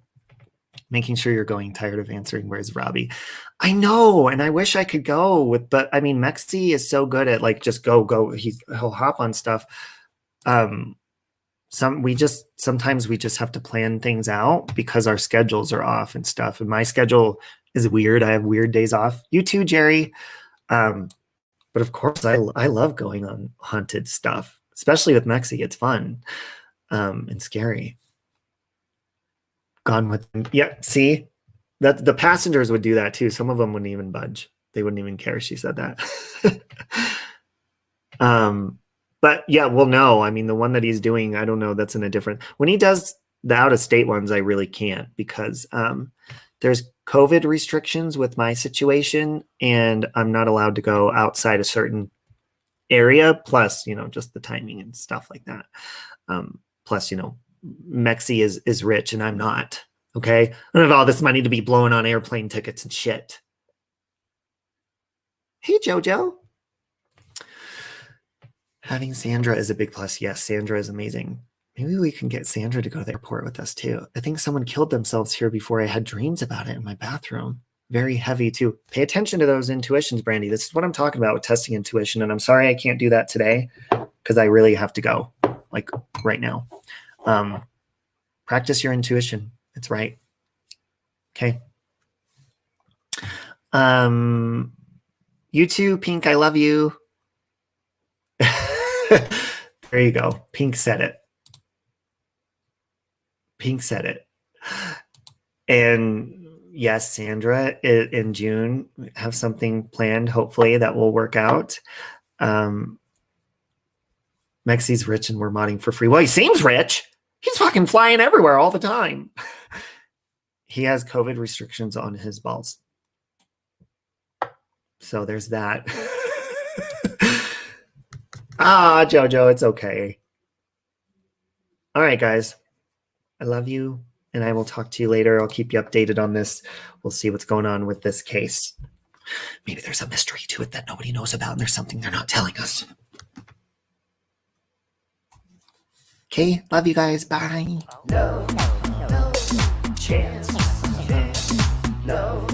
Making sure you're going, tired of answering, where's Robbie? I know, and I wish I could go but I mean, Mexi is so good at like, just go. He'll hop on stuff. Sometimes we just have to plan things out because our schedules are off and stuff. And my schedule is weird. I have weird days off. You too, Jerry. But of course, I love going on haunted stuff, especially with Mexi. It's fun and scary. Gone with, yeah. See, that the passengers would do that too. Some of them wouldn't even budge. They wouldn't even care. She said that. But yeah, well, no, I mean, the one that he's doing, I don't know, that's in a different, when he does the out-of-state ones, I really can't because there's COVID restrictions with my situation and I'm not allowed to go outside a certain area, plus, just the timing and stuff like that. Plus, Mexi is rich and I'm not, okay? I don't have all this money to be blowing on airplane tickets and shit. Hey, Jojo. Having Sandra is a big plus. Yes, Sandra is amazing. Maybe we can get Sandra to go to the airport with us too. I think someone killed themselves here before I had dreams about it in my bathroom. Very heavy too. Pay attention to those intuitions, Brandy. This is what I'm talking about with testing intuition. And I'm sorry I can't do that today because I really have to go like right now. Practice your intuition. It's right. Okay. You too, Pink. I love you. There you go. Pink said it. Pink said it. And yes, Sandra, in June, have something planned, hopefully, that will work out. Mexi's rich and we're modding for free. Well, he seems rich. He's fucking flying everywhere all the time. He has COVID restrictions on his balls. So there's that. Jojo, it's okay. All right, guys. I love you, and I will talk to you later. I'll keep you updated on this. We'll see what's going on with this case. Maybe there's a mystery to it that nobody knows about, and there's something they're not telling us. Okay, love you guys. Bye. No chance. No.